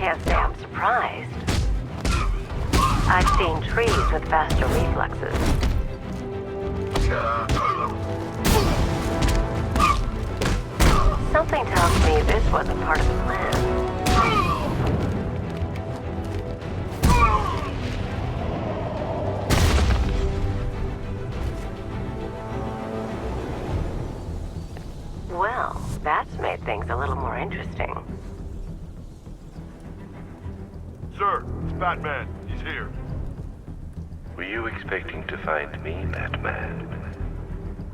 Can't say I'm surprised. I've seen trees with faster reflexes. Something tells me this wasn't part of the plan. Well, that's made things a little more interesting. Sir, it's Batman. He's here. Were you expecting to find me, Batman?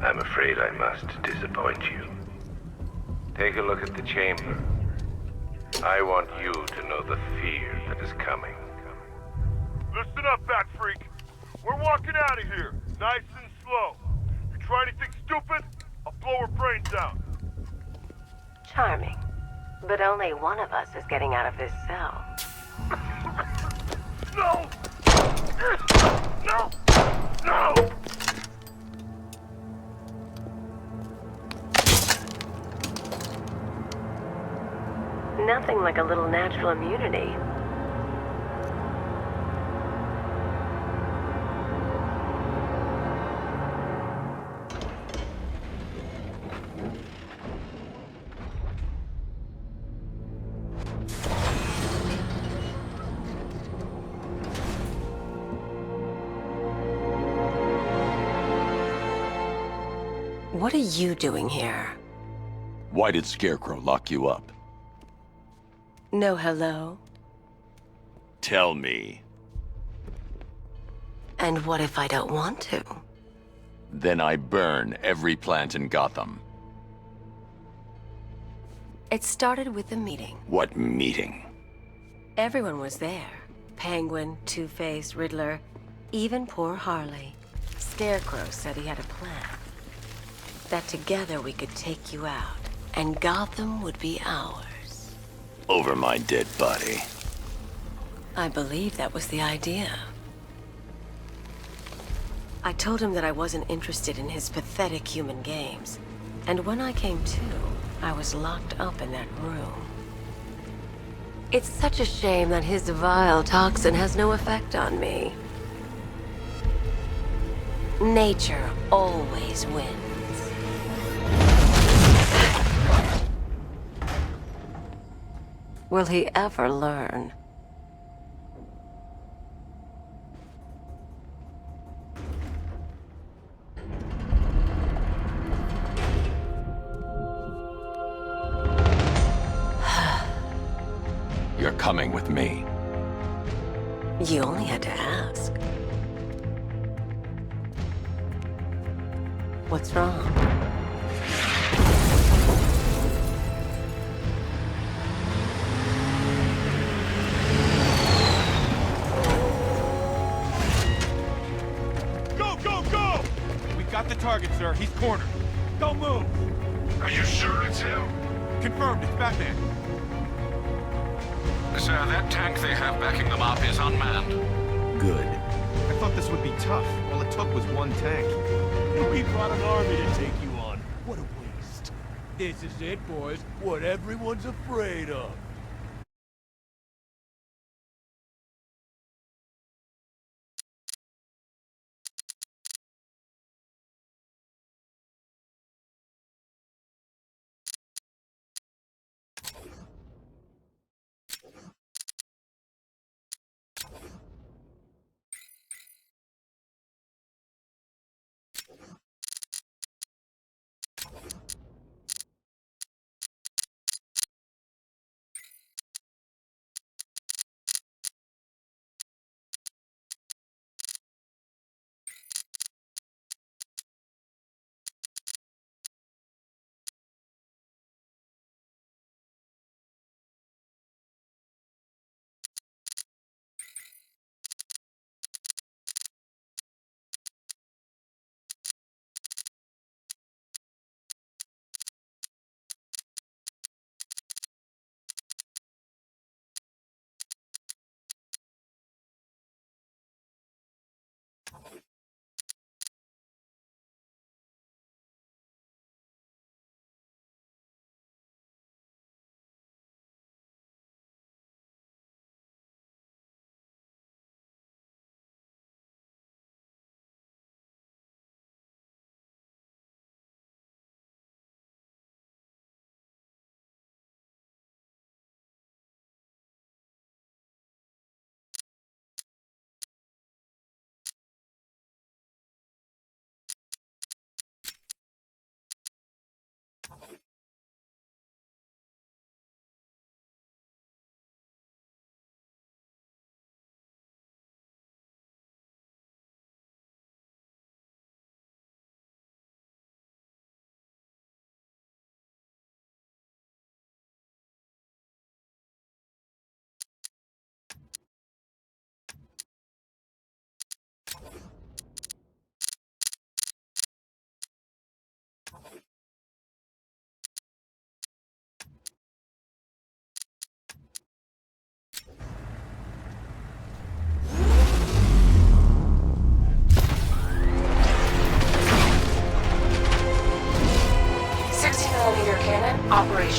I'm afraid I must disappoint you. Take a look at the chamber. I want you to know the fear that is coming. Listen up, Bat Freak. We're walking out of here, nice and slow. You try anything stupid, I'll blow her brains out. Charming. But only one of us is getting out of this cell. No! No! No! Nothing like a little natural immunity. What are you doing here? Why did Scarecrow lock you up? No hello? Tell me. And what if I don't want to? Then I burn every plant in Gotham. It started with a meeting. What meeting? Everyone was there. Penguin, Two-Face, Riddler, even poor Harley. Scarecrow said he had a plan. That together we could take you out, and Gotham would be ours. Over my dead body. I believe that was the idea. I told him that I wasn't interested in his pathetic human games. And when I came to, I was locked up in that room. It's such a shame that his vile toxin has no effect on me. Nature always wins. Will he ever learn? You're coming with me. You only had to ask. What's wrong? Go! We got the target, sir. He's cornered. Don't move. Are you sure it's him? Confirmed, it's Batman. Sir, that tank they have backing them up is unmanned. Good. I thought this would be tough. All it took was one tank. We brought an army to take you on. What a waste. This is it, boys. What everyone's afraid of.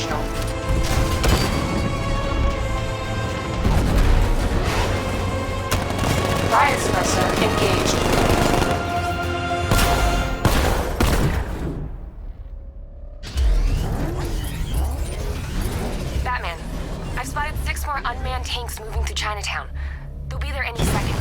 operational. Riot suppressor engaged. Batman, I've spotted 6 more unmanned tanks moving through Chinatown. They'll be there any second.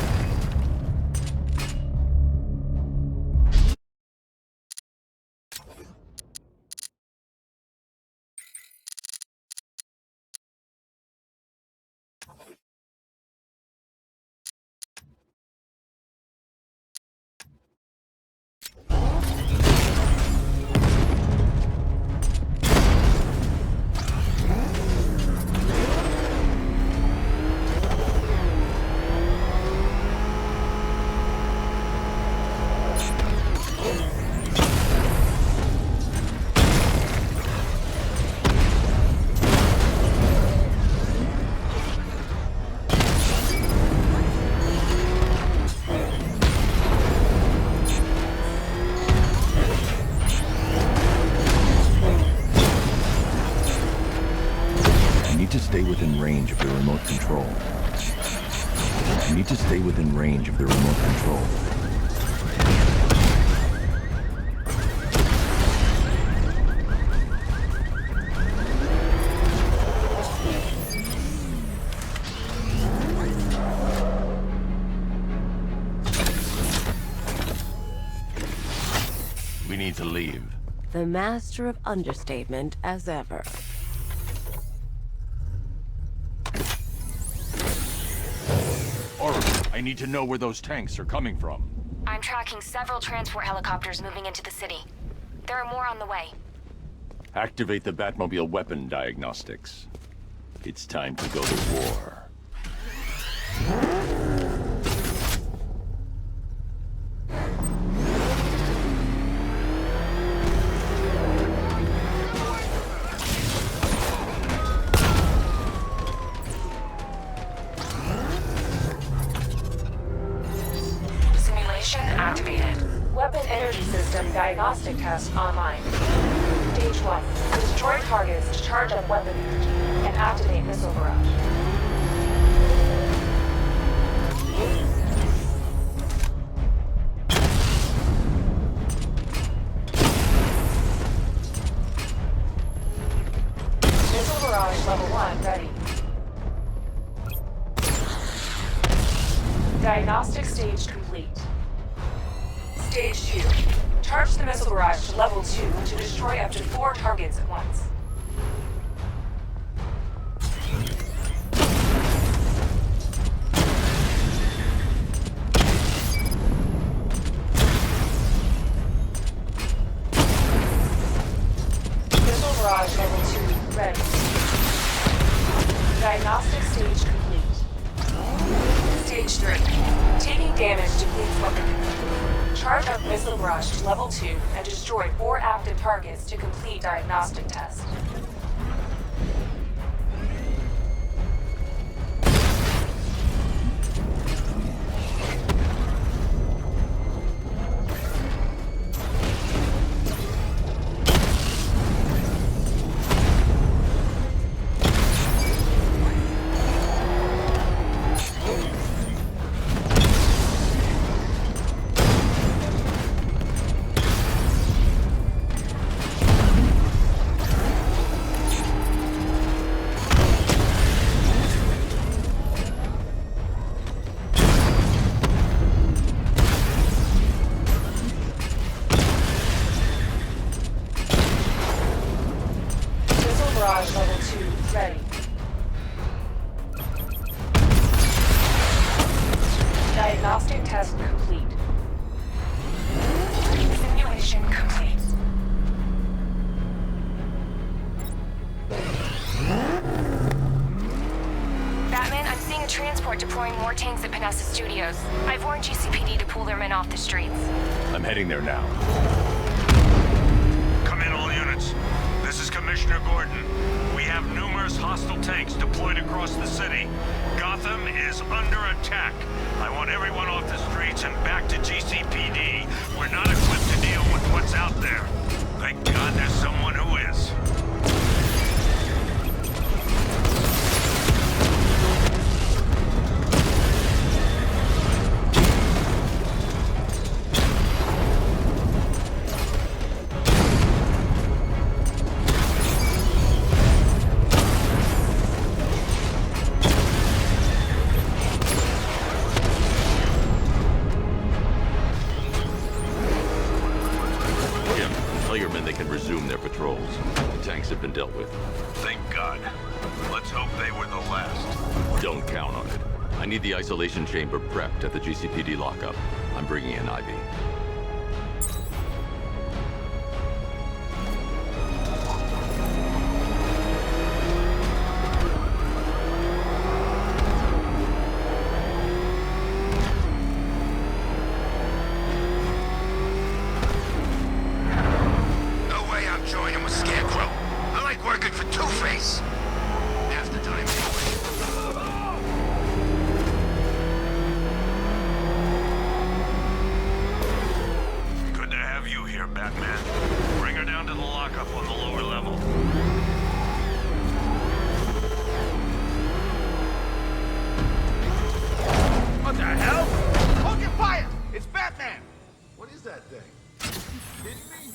Stay within range of the remote control. You need to stay within range of the remote control. We need to leave. The master of understatement as ever. I need to know where those tanks are coming from. I'm tracking several transport helicopters moving into the city. There are more on the way. Activate the Batmobile weapon diagnostics. It's time to go to war. Activated. Weapon energy system diagnostic test online. Stage 1. Destroy targets to charge up weapon energy and activate missile barrage. Missile barrage level 1 ready. Diagnostic stage complete. Stage 2. Charge the missile barrage to level 2 to destroy up to 4 targets at once. Missile barrage level 2 ready. Diagnostic stage complete. Stage 3. Taking damage depletes weapon energy. Charge up missile barrage to level 2 and destroy 4 active targets to complete diagnostic test. Barrage level 2 ready. Diagnostic test complete. Simulation complete. Batman, I'm seeing a transport deploying more tanks at Panessa Studios. I've warned GCPD to pull their men off the streets. I'm heading there now. Come in, all units. This is Commissioner Gordon. We have numerous hostile tanks deployed across the city. Gotham is under attack. I want everyone off the streets and back to GCPD. We're not equipped to deal with what's out there. Thank God there's someone who is. Let's hope they were the last. Don't count on it. I need the isolation chamber prepped at the GCPD lockup. I'm bringing in Ivy. No way I'm joining with Scarecrow. I like working for Two-Face. Half the time Good to have you here, Batman. Bring her down to the lockup on the lower level. What the hell? Hold your fire! It's Batman! What is that thing? You kidding me?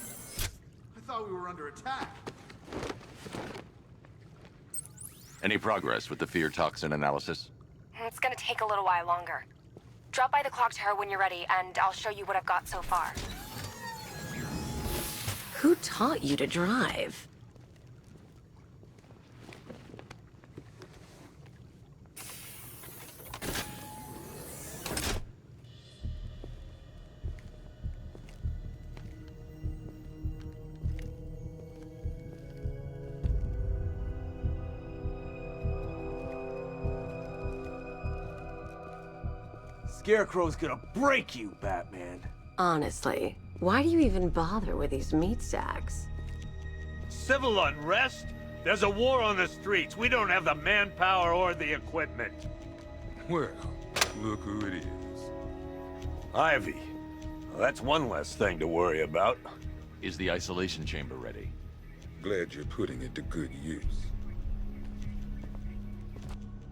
I thought we were under attack. Any progress with the fear toxin analysis? It's gonna take a little while longer. Drop by the clock tower when you're ready, and I'll show you what I've got so far. Who taught you to drive? Scarecrow's gonna break you, Batman. Honestly, why do you even bother with these meat sacks? Civil unrest? There's a war on the streets. We don't have the manpower or the equipment. Well, look who it is. Ivy. Well, that's one less thing to worry about. Is the isolation chamber ready? Glad you're putting it to good use.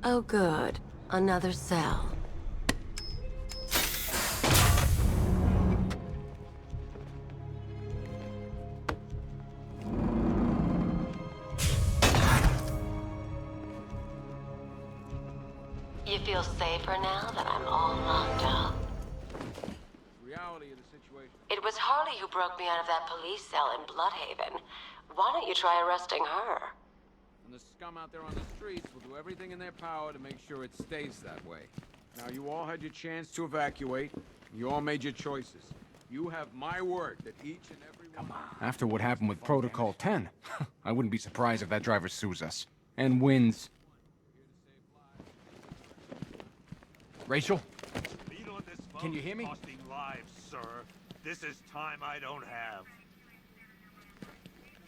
Oh good, another cell. You feel safer now that I'm all locked up? Reality of the situation. It was Harley who broke me out of that police cell in Bloodhaven. Why don't you try arresting her? And the scum out there on the streets will do everything in their power to make sure it stays that way. Now, you all had your chance to evacuate. You all made your choices. You have my word that each and every one... Come on. After what happened with Protocol 10, I wouldn't be surprised if that driver sues us. And wins. Rachel? Speed on this phone Can you hear me? Costing lives, sir. This is time I don't have.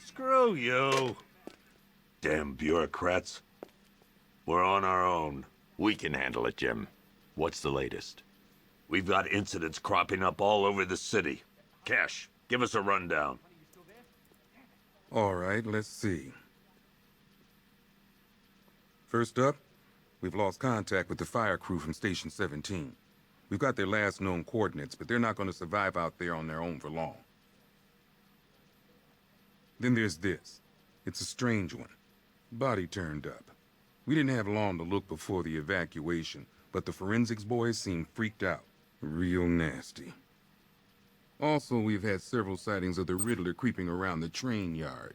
Screw you. Damn bureaucrats. We're on our own. We can handle it, Jim. What's the latest? We've got incidents cropping up all over the city. Cash, give us a rundown. All right, let's see. First up, we've lost contact with the fire crew from Station 17. We've got their last known coordinates, but they're not going to survive out there on their own for long. Then there's this. It's a strange one. Body turned up. We didn't have long to look before the evacuation, but the forensics boys seemed freaked out. Real nasty. Also, we've had several sightings of the Riddler creeping around the train yard.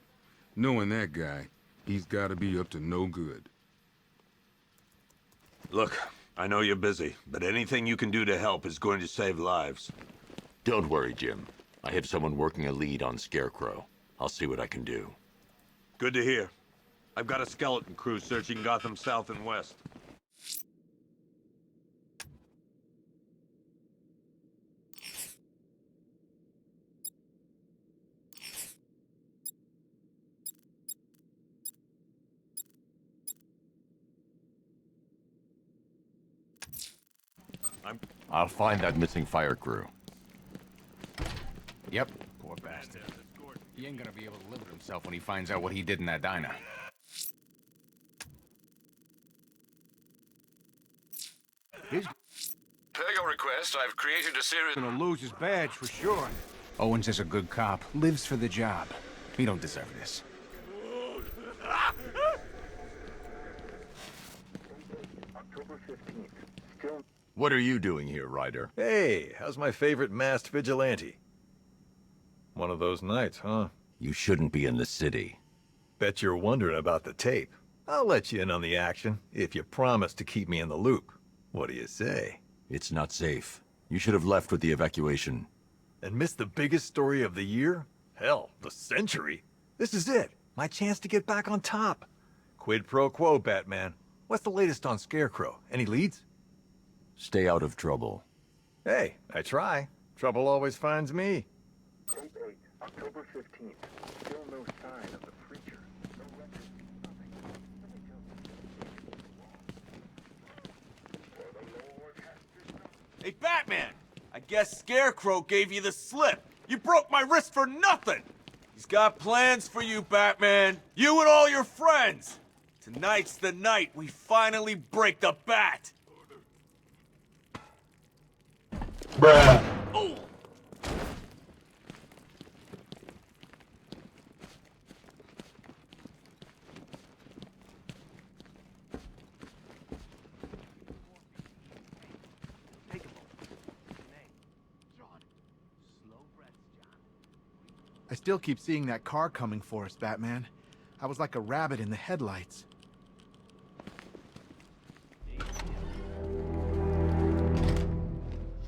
Knowing that guy, he's got to be up to no good. Look, I know you're busy, but anything you can do to help is going to save lives. Don't worry, Jim. I have someone working a lead on Scarecrow. I'll see what I can do. Good to hear. I've got a skeleton crew searching Gotham South and West. I'll find that missing fire crew. Yep. Poor bastard. He ain't gonna be able to live with himself when he finds out what he did in that diner. Per your request, I've created a series... Gonna lose his badge for sure. Owens is a good cop. Lives for the job. He don't deserve this. What are you doing here, Ryder? Hey, how's my favorite masked vigilante? One of those nights, huh? You shouldn't be in the city. Bet you're wondering about the tape. I'll let you in on the action, if you promise to keep me in the loop. What do you say? It's not safe. You should have left with the evacuation. And missed the biggest story of the year? Hell, the century. This is it. My chance to get back on top. Quid pro quo, Batman. What's the latest on Scarecrow? Any leads? Stay out of trouble. Hey, I try. Trouble always finds me. Tape 8, October 15th. Still no sign of the preacher. No record, nothing. Hey, Batman! I guess Scarecrow gave you the slip. You broke my wrist for nothing! He's got plans for you, Batman. You and all your friends. Tonight's the night we finally break the bat. Bruh. Oh. I still keep seeing that car coming for us, Batman. I was like a rabbit in the headlights.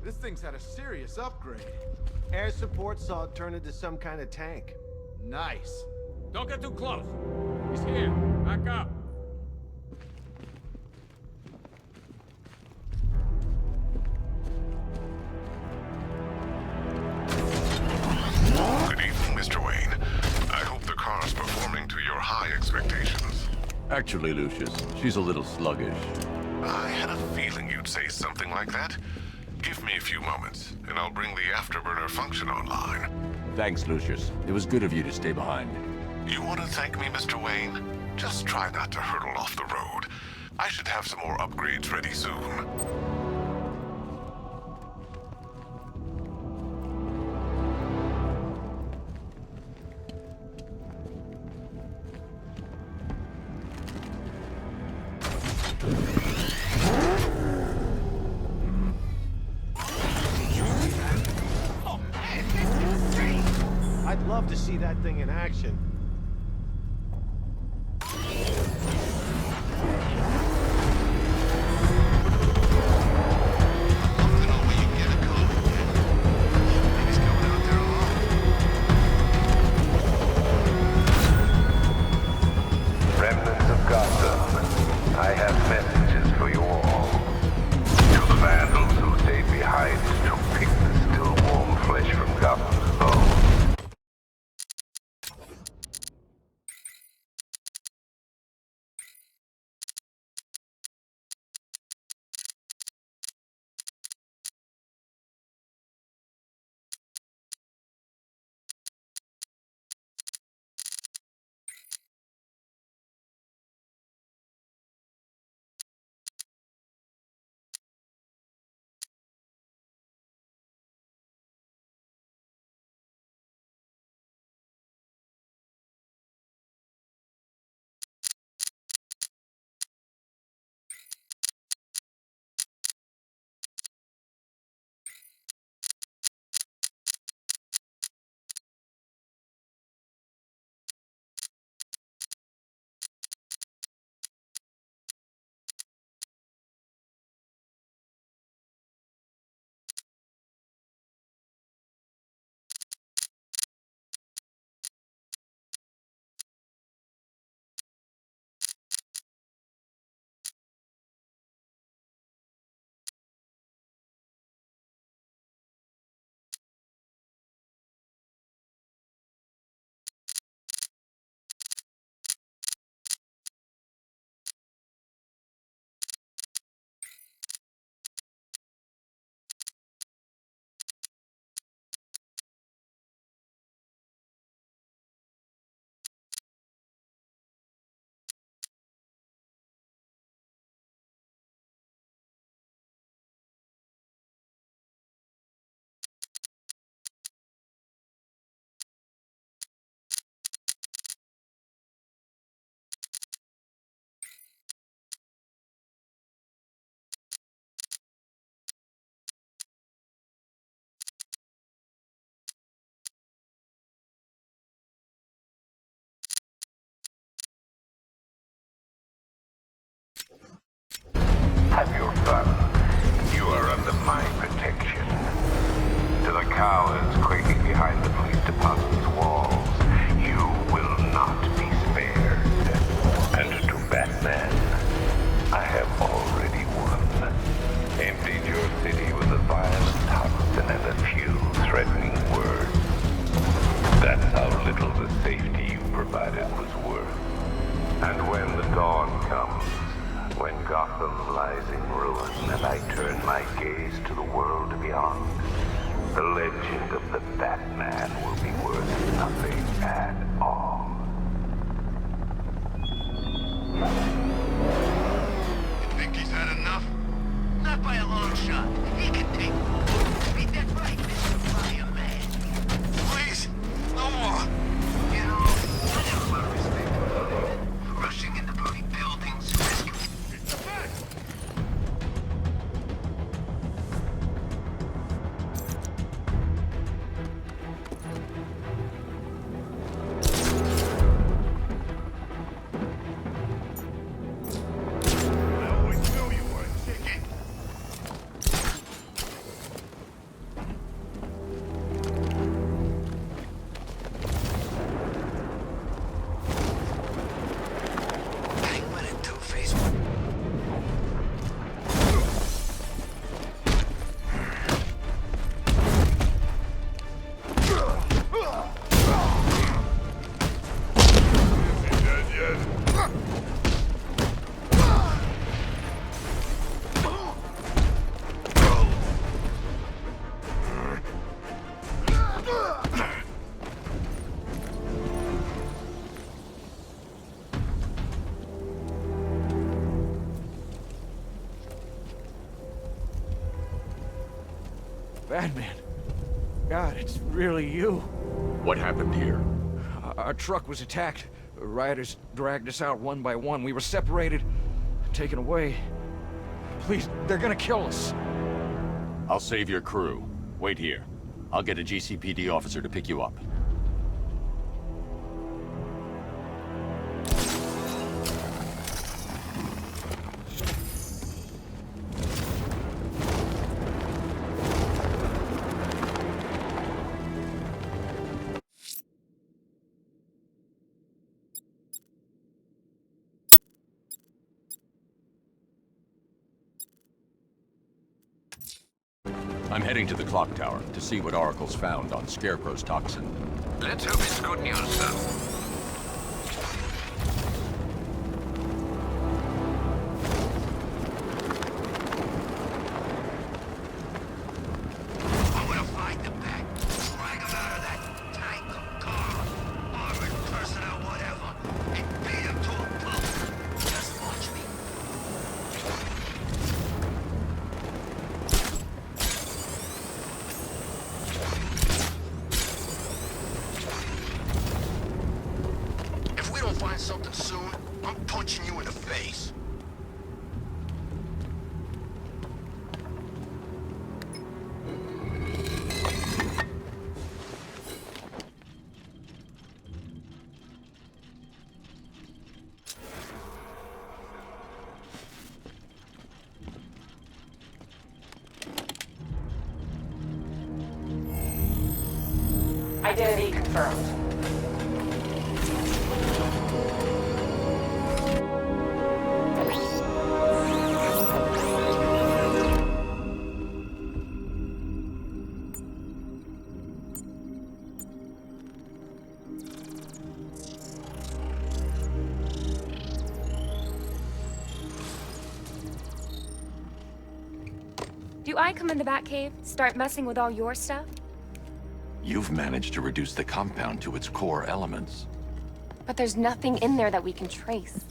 This thing's had a serious upgrade. Air support saw it turn into some kind of tank. Nice. Don't get too close. He's here. Back up. Good evening, Mr. Wayne. I hope the car's performing to your high expectations. Actually, Lucius, she's a little sluggish. I had a feeling you'd say something like that. Give me a few moments, and I'll bring the afterburner function online. Thanks, Lucius. It was good of you to stay behind. You want to thank me, Mr. Wayne? Just try not to hurtle off the road. I should have some more upgrades ready soon. I'd love to see that thing in action. Remnants of Gotham, I have messages for you all. To the vandals who stayed behind to pick the still warm flesh from Gotham's bones. cowards quaking behind the police department's walls, you will not be spared. And to Batman, I have already won. Emptied your city with a violent toxin and a few threatening words. That's how little the safety you provided was worth. And when the dawn comes, when Gotham lies in ruin and I turn my gaze to the world beyond, the legend of the Batman will be worth nothing at all. You think he's had enough? Not by a long shot. He can take more. Ain't that right, Mr. Fireman? Please, no more. You know, I have a lot of respect for you. Rushing into bloody buildings, risking... It's the fact! Batman. God, it's really you. What happened here? Our truck was attacked. Rioters dragged us out one by one. We were separated, taken away. Please, they're gonna kill us. I'll save your crew. Wait here. I'll get a GCPD officer to pick you up. I'm heading to the clock tower to see what Oracle's found on Scarecrow's toxin. Let's hope it's good news, sir. Something soon, I'm punching you in the face. Identity confirmed. Do I come in the Batcave, start messing with all your stuff? You've managed to reduce the compound to its core elements. But there's nothing in there that we can trace.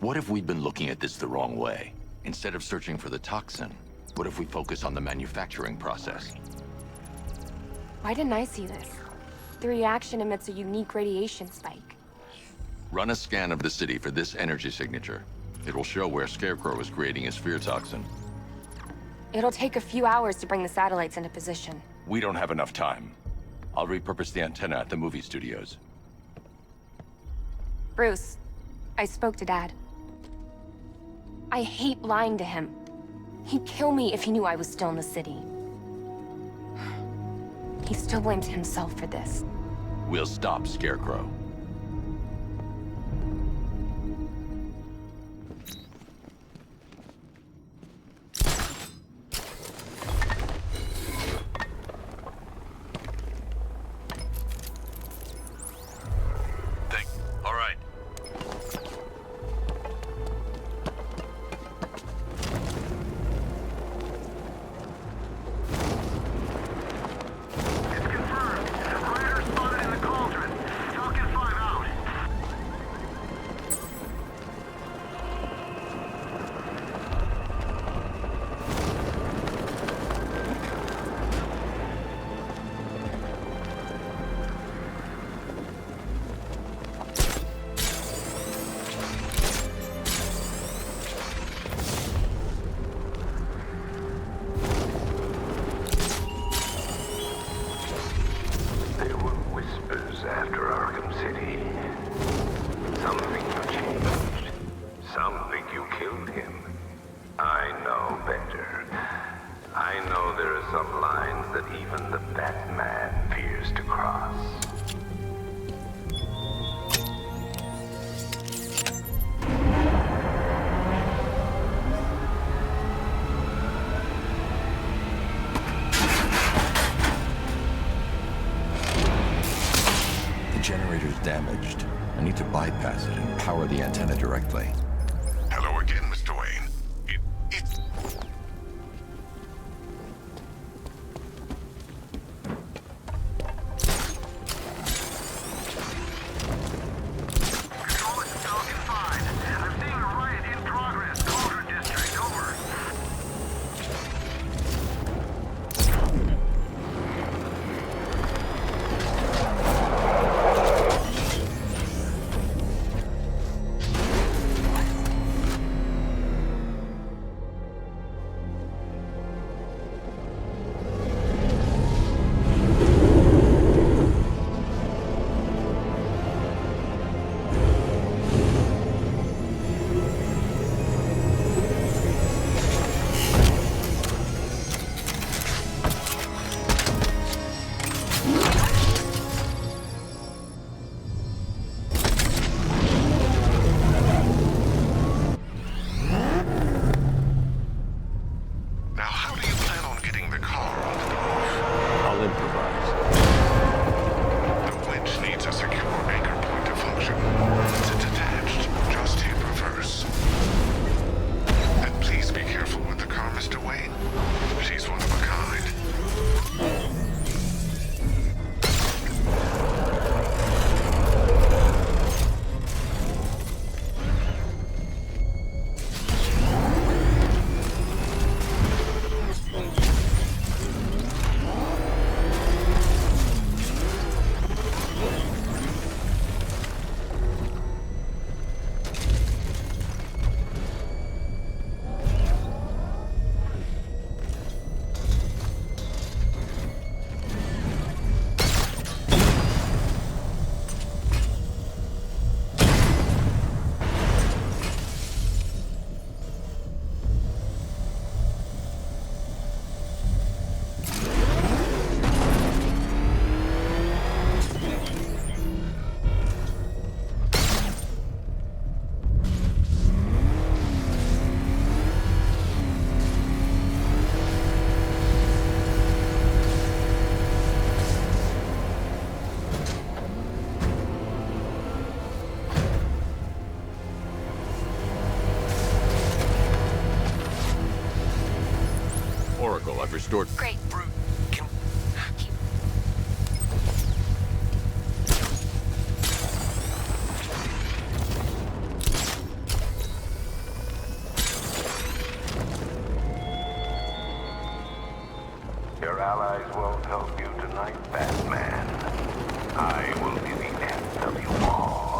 What if we'd been looking at this the wrong way? Instead of searching for the toxin, what if we focus on the manufacturing process? Why didn't I see this? The reaction emits a unique radiation spike. Run a scan of the city for this energy signature. It will show where Scarecrow is creating his fear toxin. It'll take a few hours to bring the satellites into position. We don't have enough time. I'll repurpose the antenna at the movie studios. Bruce, I spoke to Dad. I hate lying to him. He'd kill me if he knew I was still in the city. He still blames himself for this. We'll stop Scarecrow. All right. There were whispers after Arkham City. Some think you changed. Some think you killed him. I know better. I know there are some lines that even the Batman fears to cross. The generator's damaged. I need to bypass it and power the antenna directly. Hello again, Mr. Wayne. It's... Now, how do you plan on getting the car onto the roof? I'll improvise. The winch needs a secure anchor point to function. Once it's attached, just hit reverse. And please be careful with the car, Mr. Wayne. She's one of a kind. Oracle, I've restored... Great. Your allies won't help you tonight, Batman. I will be the end of you all.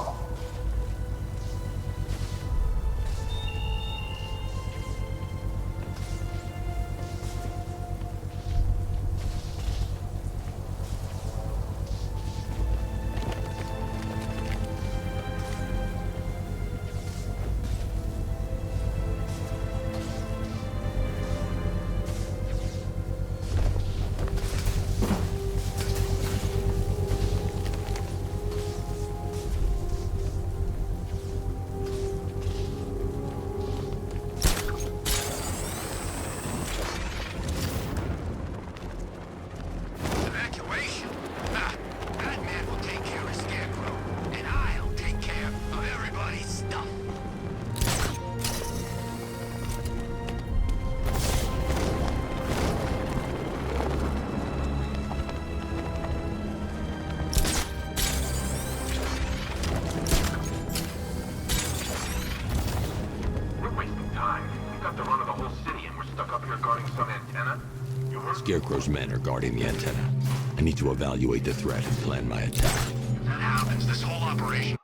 Scarecrow's men are guarding the antenna. I need to evaluate the threat and plan my attack. If that happens, this whole operation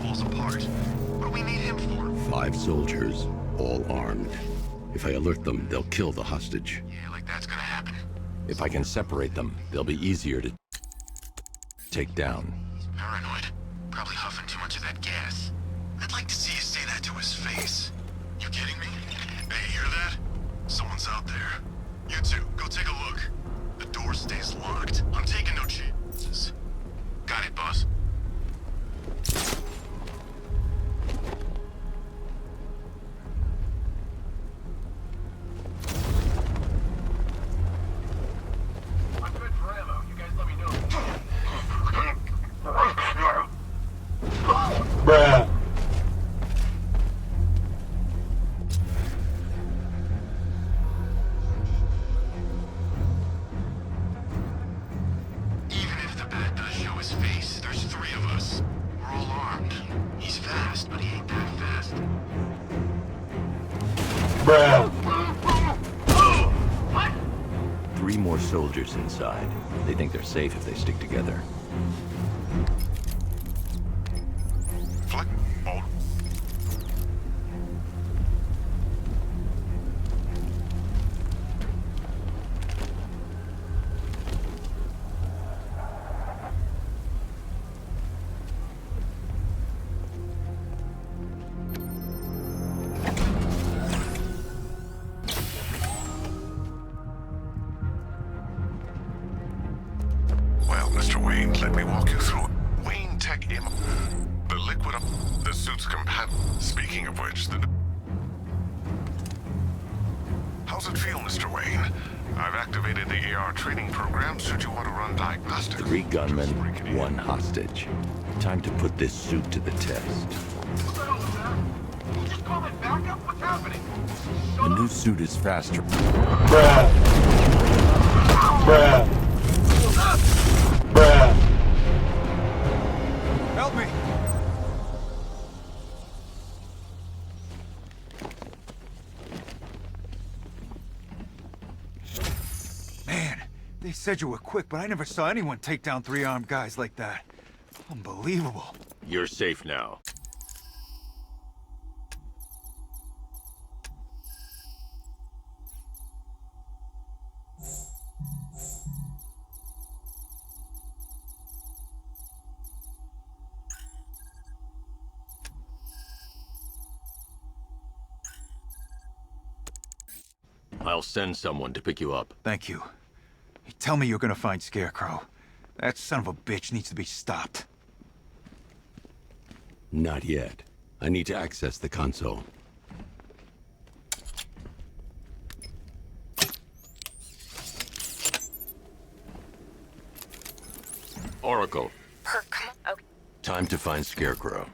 falls apart. What do we need him for? 5 soldiers, all armed. If I alert them, they'll kill the hostage. Yeah, like that's gonna happen. If I can separate them, they'll be easier to take down. He's paranoid. Probably huffing too much of that gas. I'd like to see you say that to his face. You kidding me? Hey, hear that? Someone's out there. You two, go take a look. The door stays locked. I'm taking no chances. Got it, boss. I'm good for ammo. You guys let me know. Bruh. Even if the bat does show his face, there's 3 of us. We're all armed. He's fast, but he ain't that fast. Bruh. What? 3 more soldiers inside. They think they're safe if they stick together. Flick. Hold. Well, Mr. Wayne, let me walk you through it. Wayne Tech Immo. The liquid up. The suit's compatible. Speaking of which, the... How's it feel, Mr. Wayne? I've activated the AR training program should you want to run diagnostics. 3 gunmen, 1 hostage. Time to put this suit to the test. What the hell was that? You just call it backup? What's happening? The new suit is faster. Bruh. Bruh. Bruh. Help me! Man, they said you were quick, but I never saw anyone take down 3 armed guys like that. Unbelievable. You're safe now. I'll send someone to pick you up. Thank you. Tell me you're gonna find Scarecrow. That son of a bitch needs to be stopped. Not yet. I need to access the console. Oracle. Okay. Time to find Scarecrow.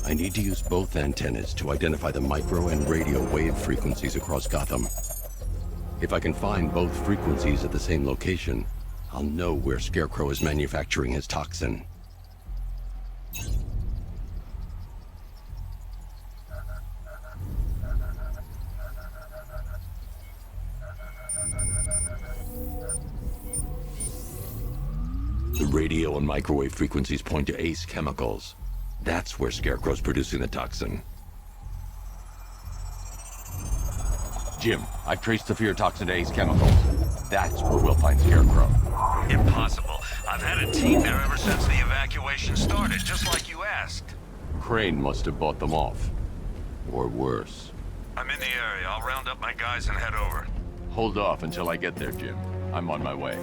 I need to use both antennas to identify the micro and radio wave frequencies across Gotham. If I can find both frequencies at the same location, I'll know where Scarecrow is manufacturing his toxin. The radio and microwave frequencies point to Ace Chemicals. That's where Scarecrow's producing the toxin. Jim, I've traced the fear toxin to Ace Chemicals. That's where we'll find Scarecrow. Impossible. I've had a team there ever since the evacuation started, just like you asked. Crane must have bought them off. Or worse. I'm in the area. I'll round up my guys and head over. Hold off until I get there, Jim. I'm on my way.